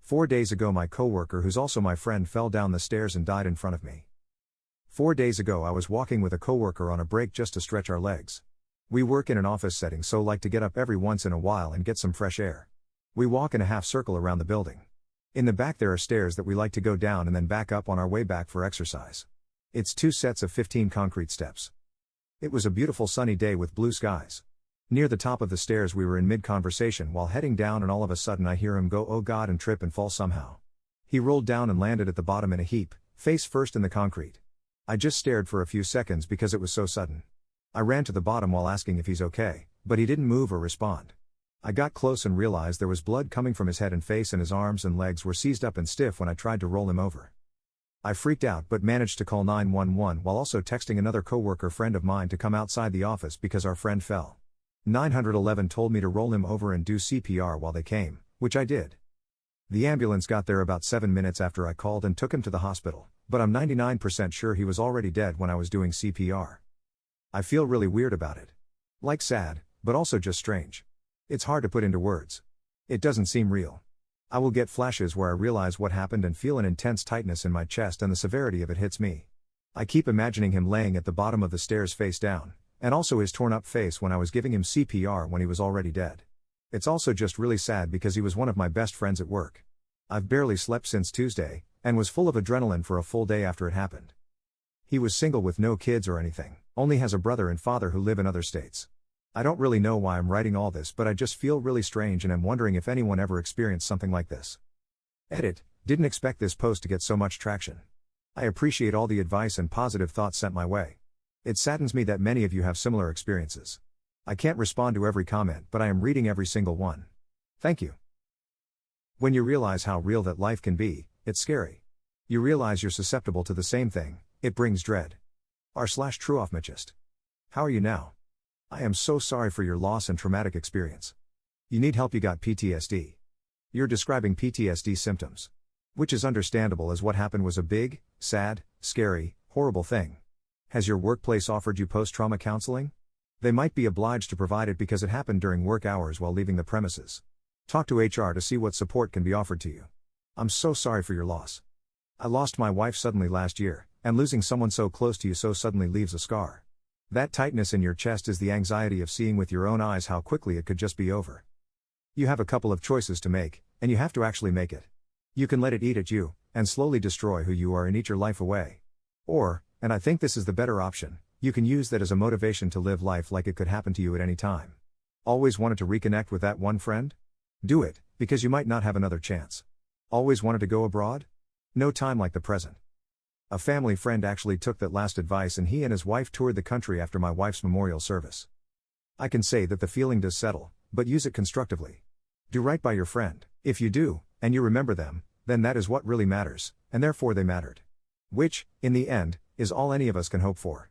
4 days ago my coworker who's also my friend fell down the stairs and died in front of me. 4 days ago I was walking with a coworker on a break just to stretch our legs. We work in an office setting so like to get up every once in a while and get some fresh air. We walk in a half circle around the building. In the back there are stairs that we like to go down and then back up on our way back for exercise. It's 2 sets of 15 concrete steps. It was a beautiful sunny day with blue skies. Near the top of the stairs we were in mid-conversation while heading down and all of a sudden I hear him go "Oh God" and trip and fall somehow. He rolled down and landed at the bottom in a heap, face first in the concrete. I just stared for a few seconds because it was so sudden. I ran to the bottom while asking if he's okay, but he didn't move or respond. I got close and realized there was blood coming from his head and face and his arms and legs were seized up and stiff when I tried to roll him over. I freaked out but managed to call 911 while also texting another coworker friend of mine to come outside the office because our friend fell. 911 told me to roll him over and do CPR while they came, which I did. The ambulance got there about 7 minutes after I called and took him to the hospital, but I'm 99% sure he was already dead when I was doing CPR. I feel really weird about it. Like sad, but also just strange. It's hard to put into words. It doesn't seem real. I will get flashes where I realize what happened and feel an intense tightness in my chest and the severity of it hits me. I keep imagining him laying at the bottom of the stairs face down, and also his torn up face when I was giving him CPR when he was already dead. It's also just really sad because he was one of my best friends at work. I've barely slept since Tuesday, and was full of adrenaline for a full day after it happened. He was single with no kids or anything, only has a brother and father who live in other states. I don't really know why I'm writing all this but I just feel really strange and I'm wondering if anyone ever experienced something like this. Edit, didn't expect this post to get so much traction. I appreciate all the advice and positive thoughts sent my way. It saddens me that many of you have similar experiences. I can't respond to every comment but I am reading every single one. Thank you. When you realize how real that life can be, it's scary. You realize you're susceptible to the same thing, it brings dread. r/trueoffmachist. How are you now? I am so sorry for your loss and traumatic experience. You need help, you got PTSD. You're describing PTSD symptoms. Which is understandable as what happened was a big, sad, scary, horrible thing. Has your workplace offered you post-trauma counseling? They might be obliged to provide it because it happened during work hours while leaving the premises. Talk to HR to see what support can be offered to you. I'm so sorry for your loss. I lost my wife suddenly last year, and losing someone so close to you so suddenly leaves a scar. That tightness in your chest is the anxiety of seeing with your own eyes how quickly it could just be over. You have a couple of choices to make, and you have to actually make it. You can let it eat at you, and slowly destroy who you are and eat your life away. Or, and I think this is the better option, you can use that as a motivation to live life like it could happen to you at any time. Always wanted to reconnect with that one friend? Do it, because you might not have another chance. Always wanted to go abroad? No time like the present. A family friend actually took that last advice and he and his wife toured the country after my wife's memorial service. I can say that the feeling does settle, but use it constructively. Do right by your friend. If you do, and you remember them, then that is what really matters, and therefore they mattered. Which, in the end, is all any of us can hope for.